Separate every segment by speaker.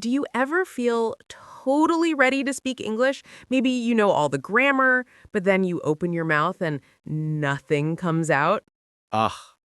Speaker 1: do you ever feel totally ready to speak English? Maybe you know all the grammar, but then you open your mouth and nothing comes out?
Speaker 2: Ugh,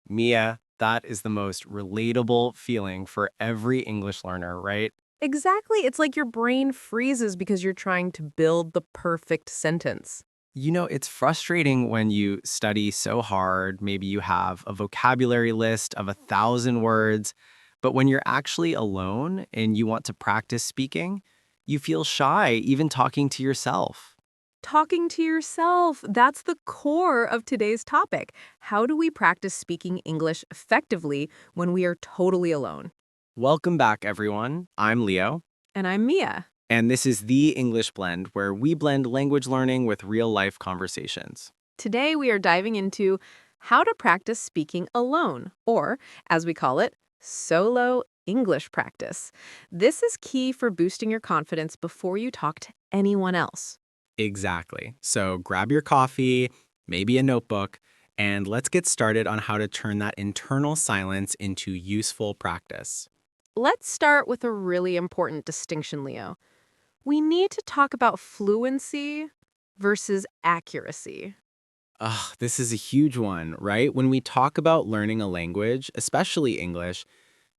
Speaker 2: Mia, that is the most relatable feeling for every English learner, right?
Speaker 1: Exactly. It's like your brain freezes because you're trying to build the perfect sentence.
Speaker 2: It's frustrating when you study so hard. Maybe you have a vocabulary list of 1,000 words, but when you're actually alone and you want to practice speaking, you feel shy even talking to yourself.
Speaker 1: Talking to yourself, that's the core of today's topic. How do we practice speaking English effectively when we are totally alone?
Speaker 2: Welcome back, everyone. I'm Leo,
Speaker 1: And I'm Mia.
Speaker 2: and this is the English Blend, where we blend language learning with real-life conversations.
Speaker 1: Today we are diving into how to practice speaking alone, or as we call it, solo English practice. This is key for boosting your confidence before you talk to anyone else.
Speaker 2: Exactly. So grab your coffee, maybe a notebook, and let's get started on how to turn that internal silence into useful practice.
Speaker 1: Let's start with a really important distinction, Leo. We need to talk about fluency versus accuracy.
Speaker 2: Ugh, this is a huge one, right? When we talk about learning a language, especially English,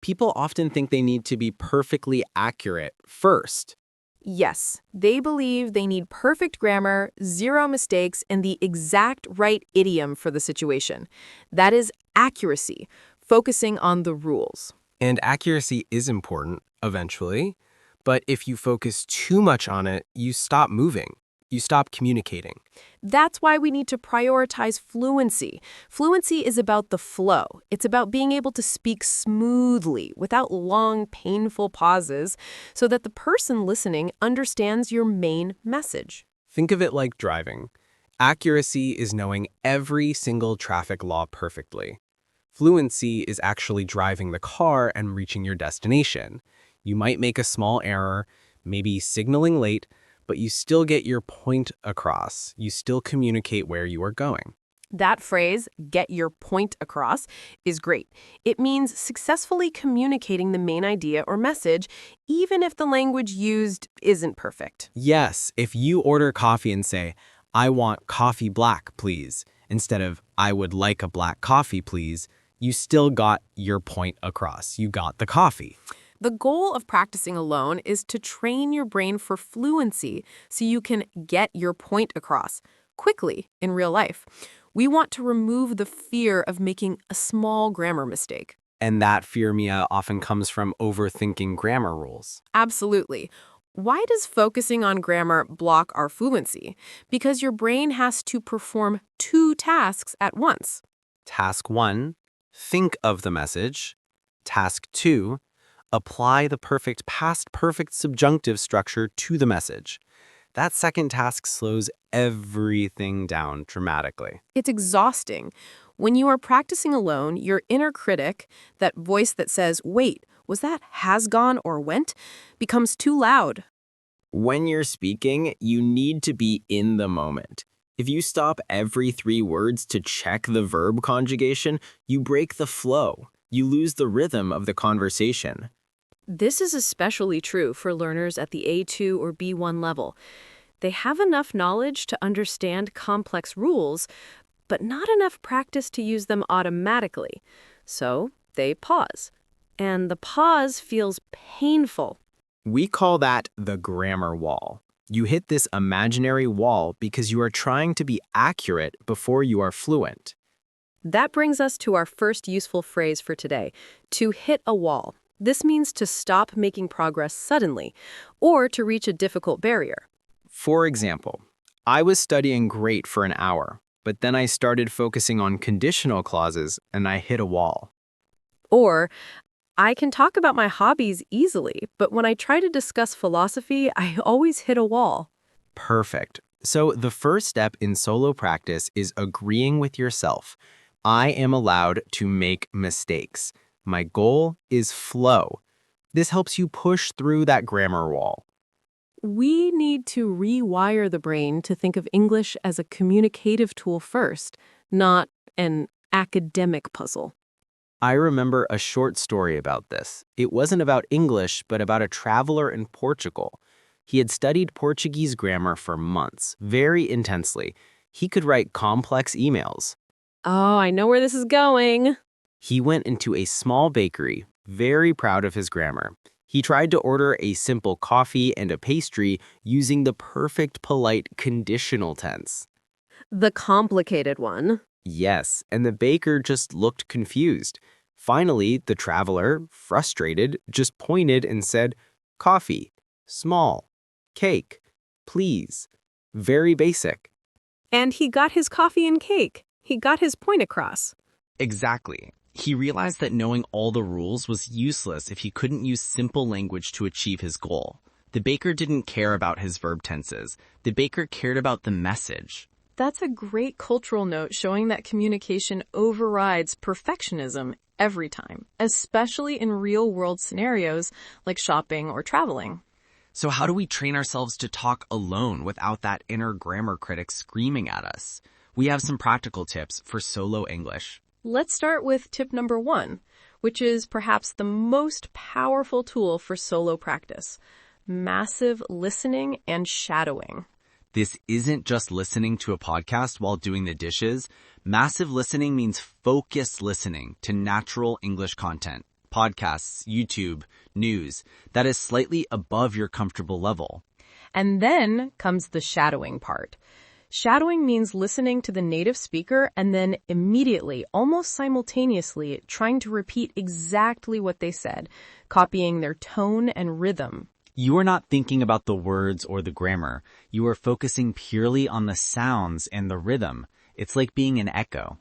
Speaker 2: people often think they need to be perfectly accurate first.
Speaker 1: Yes, they believe they need perfect grammar, zero mistakes, and the exact right idiom for the situation. That is accuracy, focusing on the rules.
Speaker 3: And accuracy is important, eventually, but if you focus too much on it, you stop moving. You stop communicating.
Speaker 1: That's why we need to prioritize fluency. Fluency is about the flow. It's about being able to speak smoothly without long, painful pauses so that the person listening understands your main message.
Speaker 3: Think of it like driving. Accuracy is knowing every single traffic law perfectly. Fluency is actually driving the car and reaching your destination. You might make a small error, maybe signaling late, but you still get your point across. You still communicate where you are going.
Speaker 1: That phrase, get your point across, is great. It means successfully communicating the main idea or message, even if the language used isn't perfect.
Speaker 3: Yes, if you order coffee and say, "I want coffee black, please," instead of "I would like a black coffee, please," you still got your point across. You got the coffee.
Speaker 1: The goal of practicing alone is to train your brain for fluency so you can get your point across quickly in real life. We want to remove the fear of making a small grammar mistake.
Speaker 3: And that fear, Mia, often comes from overthinking grammar rules.
Speaker 1: Absolutely. Why does focusing on grammar block our fluency? Because your brain has to perform two tasks at once.
Speaker 3: Task 1, think of the message. Task 2, apply the perfect past perfect subjunctive structure to the message. That second task slows everything down dramatically.
Speaker 1: It's exhausting. When you are practicing alone, your inner critic, that voice that says, wait, was that has gone or went, becomes too loud.
Speaker 4: When you're speaking, you need to be in the moment. If you stop every 3 words to check the verb conjugation, you break the flow. You lose the rhythm of the conversation.
Speaker 1: This is especially true for learners at the A2 or B1 level. They have enough knowledge to understand complex rules, but not enough practice to use them automatically. So they pause. And the pause feels painful.
Speaker 4: We call that the grammar wall. You hit this imaginary wall because you are trying to be accurate before you are fluent.
Speaker 1: That brings us to our first useful phrase for today, to hit a wall. This means to stop making progress suddenly, or to reach a difficult barrier.
Speaker 4: For example, I was studying great for an hour, but then I started focusing on conditional clauses and I hit a wall.
Speaker 1: Or, I can talk about my hobbies easily, but when I try to discuss philosophy, I always hit a wall.
Speaker 4: Perfect. So the first step in solo practice is agreeing with yourself. I am allowed to make mistakes. My goal is flow. This helps you push through that grammar wall.
Speaker 1: We need to rewire the brain to think of English as a communicative tool first, not an academic puzzle.
Speaker 4: I remember a short story about this. It wasn't about English, but about a traveler in Portugal. He had studied Portuguese grammar for months, very intensely. He could write complex emails.
Speaker 1: Oh, I know where this is going.
Speaker 4: He went into a small bakery, very proud of his grammar. He tried to order a simple coffee and a pastry using the perfect polite conditional tense.
Speaker 1: The complicated one.
Speaker 4: Yes, and the baker just looked confused. Finally, the traveler, frustrated, just pointed and said, "Coffee, small, cake, please." Very basic.
Speaker 1: And he got his coffee and cake. He got his point across.
Speaker 5: Exactly. He realized that knowing all the rules was useless if he couldn't use simple language to achieve his goal. The baker didn't care about his verb tenses. The baker cared about the message.
Speaker 1: That's a great cultural note showing that communication overrides perfectionism every time, especially in real-world scenarios like shopping or traveling.
Speaker 5: So how do we train ourselves to talk alone without that inner grammar critic screaming at us? We have some practical tips for solo English.
Speaker 1: Let's start with tip number 1, which is perhaps the most powerful tool for solo practice: massive listening and shadowing.
Speaker 5: This isn't just listening to a podcast while doing the dishes. Massive listening means focused listening to natural English content, podcasts, YouTube, news, that is slightly above your comfortable level.
Speaker 1: And then comes the shadowing part. Shadowing means listening to the native speaker and then immediately, almost simultaneously, trying to repeat exactly what they said, copying their tone and rhythm.
Speaker 5: You are not thinking about the words or the grammar. You are focusing purely on the sounds and the rhythm. It's like being an echo.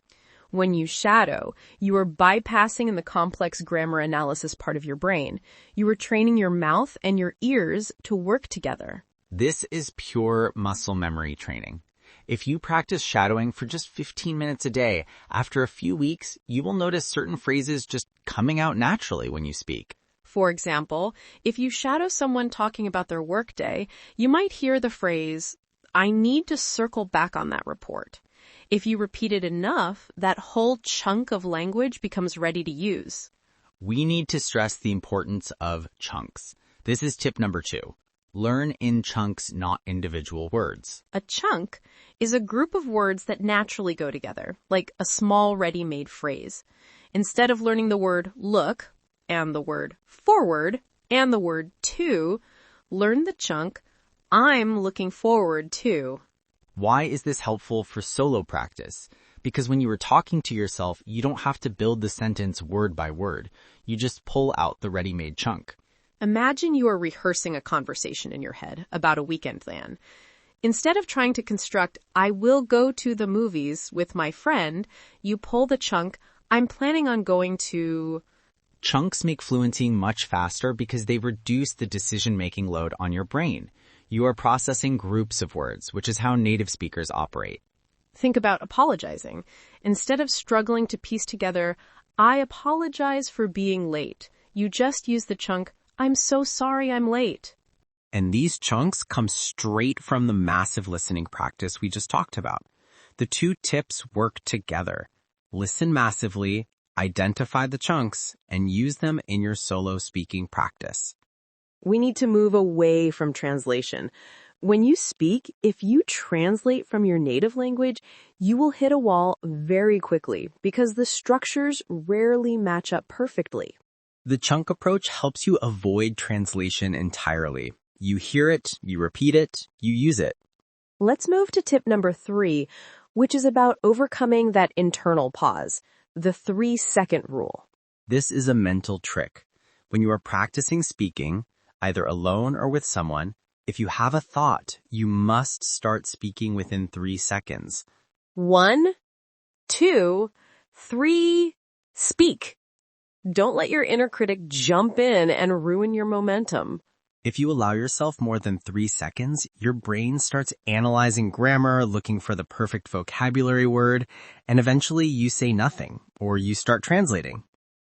Speaker 1: When you shadow, you are bypassing the complex grammar analysis part of your brain. You are training your mouth and your ears to work together.
Speaker 5: This is pure muscle memory training. If you practice shadowing for just 15 minutes a day, after a few weeks, you will notice certain phrases just coming out naturally when you speak.
Speaker 1: For example, if you shadow someone talking about their workday, you might hear the phrase, "I need to circle back on that report." If you repeat it enough, that whole chunk of language becomes ready to use.
Speaker 5: We need to stress the importance of chunks. This is tip number 2. Learn in chunks, not individual words.
Speaker 1: A chunk is a group of words that naturally go together, like a small ready-made phrase. Instead of learning the word look, and the word forward, and the word to, learn the chunk, "I'm looking forward to."
Speaker 5: Why is this helpful for solo practice? Because when you are talking to yourself, you don't have to build the sentence word by word. You just pull out the ready-made chunk.
Speaker 1: Imagine you are rehearsing a conversation in your head about a weekend plan. Instead of trying to construct, "I will go to the movies with my friend," you pull the chunk, "I'm planning on going to..."
Speaker 5: Chunks make fluency much faster because they reduce the decision-making load on your brain. You are processing groups of words, which is how native speakers operate.
Speaker 1: Think about apologizing. Instead of struggling to piece together, "I apologize for being late," you just use the chunk, "I'm so sorry I'm late."
Speaker 3: And these chunks come straight from the massive listening practice we just talked about. The two tips work together. Listen massively, identify the chunks, and use them in your solo speaking practice.
Speaker 1: We need to move away from translation. When you speak, if you translate from your native language, you will hit a wall very quickly because the structures rarely match up perfectly.
Speaker 3: The chunk approach helps you avoid translation entirely. You hear it, you repeat it, you use it.
Speaker 1: Let's move to tip number 3, which is about overcoming that internal pause, the 3-second rule.
Speaker 3: This is a mental trick. When you are practicing speaking, either alone or with someone, if you have a thought, you must start speaking within 3 seconds.
Speaker 1: 1, 2, 3, speak. Don't let your inner critic jump in and ruin your momentum.
Speaker 3: If you allow yourself more than 3 seconds, your brain starts analyzing grammar, looking for the perfect vocabulary word, and eventually you say nothing, or you start translating.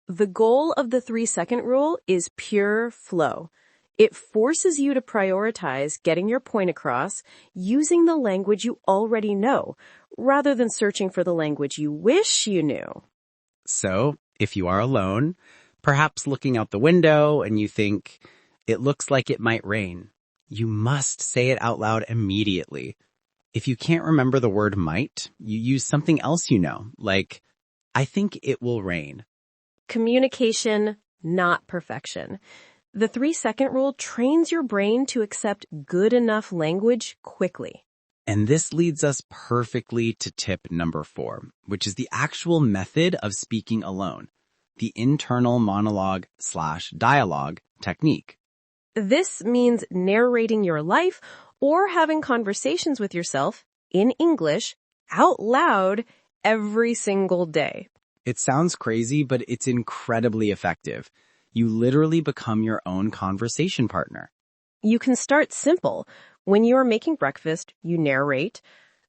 Speaker 1: The goal of the 3-second rule is pure flow. It forces you to prioritize getting your point across using the language you already know, rather than searching for the language you wish you knew.
Speaker 3: So,
Speaker 5: If you are alone, perhaps looking out the window and you think, it looks like it might rain, you must say it out loud immediately. If you can't remember the word might, you use something else like, I think it will rain.
Speaker 1: Communication, not perfection. The 3-second rule trains your brain to accept good enough language quickly.
Speaker 5: And this leads us perfectly to tip number 4, which is the actual method of speaking alone, the internal monologue/dialogue technique.
Speaker 1: This means narrating your life or having conversations with yourself in English out loud every single day.
Speaker 5: It sounds crazy, but it's incredibly effective. You literally become your own conversation partner.
Speaker 1: You can start simple. When you are making breakfast, you narrate,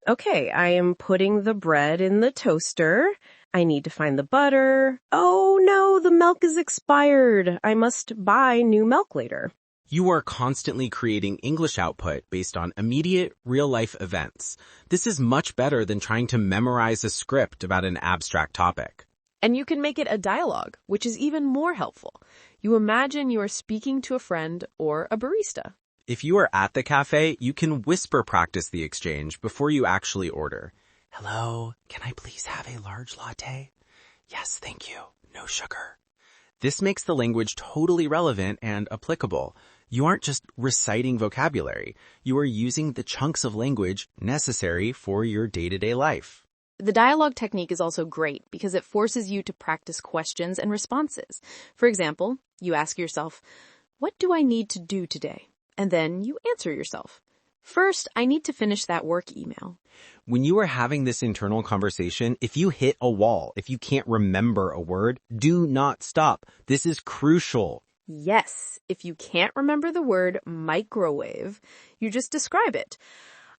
Speaker 1: okay, I am putting the bread in the toaster. I need to find the butter. Oh no, the milk is expired. I must buy new milk later.
Speaker 6: You are constantly creating English output based on immediate, real-life events. This is much better than trying to memorize a script about an abstract topic.
Speaker 7: And you can make it a dialogue, which is even more helpful. You imagine you are speaking to a friend or a barista.
Speaker 6: If you are at the cafe, you can whisper practice the exchange before you actually order. Hello, can I please have a large latte? Yes, thank you. No sugar. This makes the language totally relevant and applicable. You aren't just reciting vocabulary. You are using the chunks of language necessary for your day-to-day life.
Speaker 7: The dialogue technique is also great because it forces you to practice questions and responses. For example, you ask yourself, what do I need to do today? And then you answer yourself. First, I need to finish that work email.
Speaker 6: When you are having this internal conversation, if you hit a wall, if you can't remember a word, do not stop. This is crucial.
Speaker 7: Yes, if you can't remember the word microwave, you just describe it.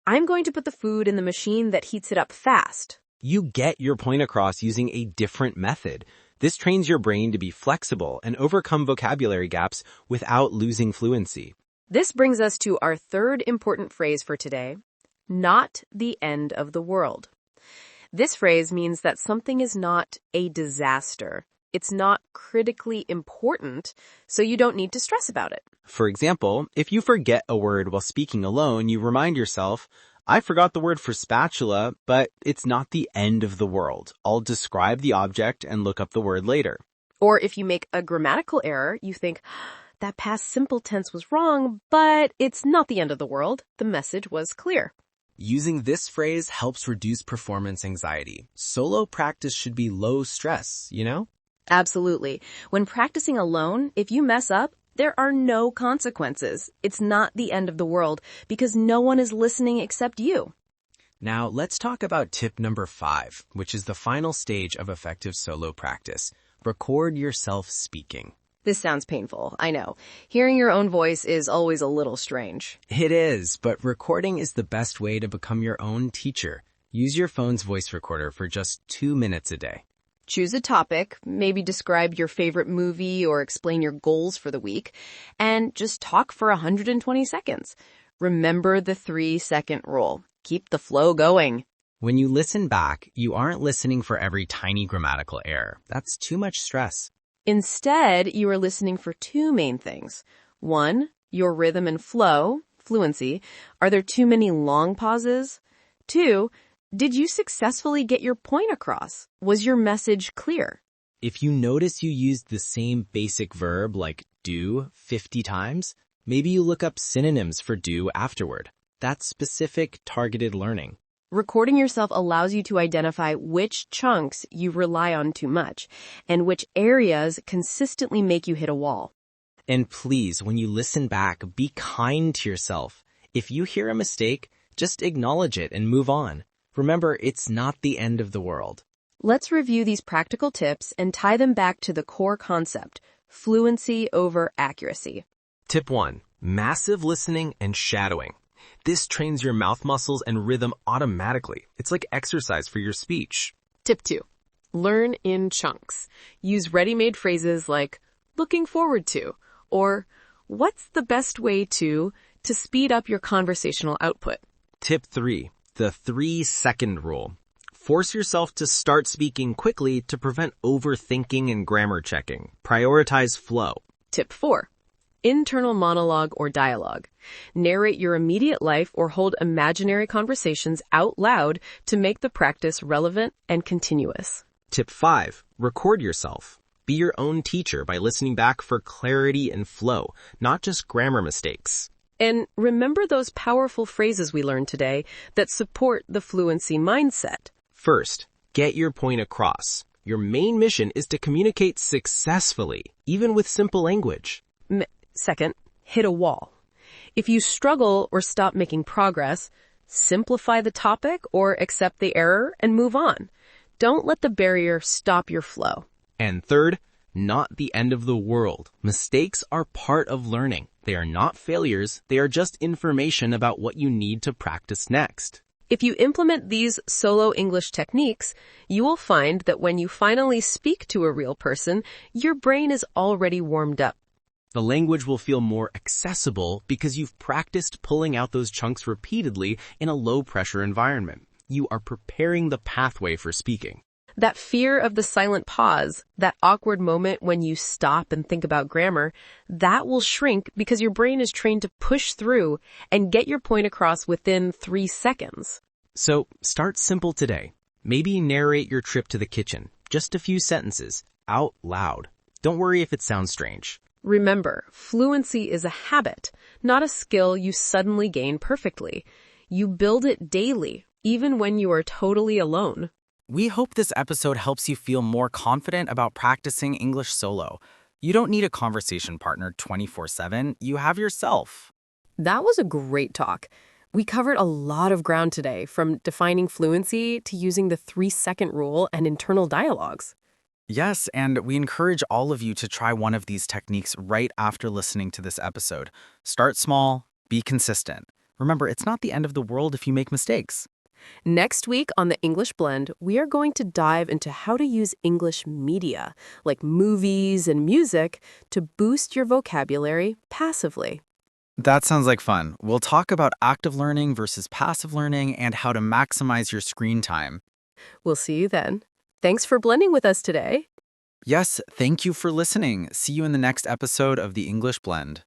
Speaker 7: I'm going to put the food in the machine that heats it up fast.
Speaker 6: You get your point across using a different method. This trains your brain to be flexible and overcome vocabulary gaps without losing fluency.
Speaker 1: This brings us to our third important phrase for today, not the end of the world. This phrase means that something is not a disaster. It's not critically important, so you don't need to stress about it.
Speaker 6: For example, if you forget a word while speaking alone, you remind yourself, I forgot the word for spatula, but it's not the end of the world. I'll describe the object and look up the word later.
Speaker 1: Or if you make a grammatical error, you think, that past simple tense was wrong, but it's not the end of the world. The message was clear.
Speaker 6: Using this phrase helps reduce performance anxiety. Solo practice should be low stress, you know?
Speaker 1: Absolutely. When practicing alone, if you mess up, there are no consequences. It's not the end of the world because no one is listening except you.
Speaker 6: Now, let's talk about tip number 5, which is the final stage of effective solo practice. Record yourself speaking.
Speaker 1: This sounds painful, I know. Hearing your own voice is always a little strange.
Speaker 6: It is, but recording is the best way to become your own teacher. Use your phone's voice recorder for just 2 minutes a day.
Speaker 1: Choose a topic, maybe describe your favorite movie or explain your goals for the week, and just talk for 120 seconds. Remember the 3-second rule. Keep the flow going.
Speaker 6: When you listen back, you aren't listening for every tiny grammatical error. That's too much stress.
Speaker 1: Instead, you are listening for 2 main things. 1, your rhythm and flow, fluency. Are there too many long pauses? 2, did you successfully get your point across? Was your message clear?
Speaker 6: If you notice you used the same basic verb like do 50 times, maybe you look up synonyms for do afterward. That's specific, targeted learning.
Speaker 1: Recording yourself allows you to identify which chunks you rely on too much and which areas consistently make you hit a wall.
Speaker 6: And please, when you listen back, be kind to yourself. If you hear a mistake, just acknowledge it and move on. Remember, it's not the end of the world.
Speaker 1: Let's review these practical tips and tie them back to the core concept, fluency over accuracy.
Speaker 6: Tip 1. Massive listening and shadowing. This trains your mouth muscles and rhythm automatically. It's like exercise for your speech.
Speaker 7: Tip 2. Learn in chunks. Use ready-made phrases like looking forward to or what's the best way to speed up your conversational output.
Speaker 6: Tip 3. The 3-second rule. Force yourself to start speaking quickly to prevent overthinking and grammar checking. Prioritize flow.
Speaker 1: Tip 4. Internal monologue or dialogue. Narrate your immediate life or hold imaginary conversations out loud to make the practice relevant and continuous.
Speaker 6: Tip 5. Record yourself. Be your own teacher by listening back for clarity and flow, not just grammar mistakes.
Speaker 1: And remember those powerful phrases we learned today that support the fluency mindset.
Speaker 6: First, get your point across. Your main mission is to communicate successfully, even with simple language.
Speaker 1: Second, hit a wall. If you struggle or stop making progress, simplify the topic or accept the error and move on. Don't let the barrier stop your flow.
Speaker 6: And third, not the end of the world. Mistakes are part of learning. They are not failures. They are just information about what you need to practice next.
Speaker 1: If you implement these solo English techniques, you will find that when you finally speak to a real person, your brain is already warmed up.
Speaker 6: The language will feel more accessible because you've practiced pulling out those chunks repeatedly in a low-pressure environment. You are preparing the pathway for speaking.
Speaker 1: That fear of the silent pause, that awkward moment when you stop and think about grammar, that will shrink because your brain is trained to push through and get your point across within 3 seconds.
Speaker 6: So start simple today. Maybe narrate your trip to the kitchen, just a few sentences, out loud. Don't worry if it sounds strange.
Speaker 1: Remember, fluency is a habit, not a skill you suddenly gain perfectly. You build it daily, even when you are totally alone.
Speaker 8: We hope this episode helps you feel more confident about practicing English solo. You don't need a conversation partner 24/7. You have yourself.
Speaker 1: That was a great talk. We covered a lot of ground today, from defining fluency to using the 3-second rule and internal dialogues.
Speaker 8: Yes, and we encourage all of you to try one of these techniques right after listening to this episode. Start small, be consistent. Remember, it's not the end of the world if you make mistakes.
Speaker 1: Next week on the English Blend, we are going to dive into how to use English media, like movies and music, to boost your vocabulary passively.
Speaker 8: That sounds like fun. We'll talk about active learning versus passive learning and how to maximize your screen time.
Speaker 1: We'll see you then. Thanks for blending with us today.
Speaker 8: Yes, thank you for listening. See you in the next episode of the English Blend.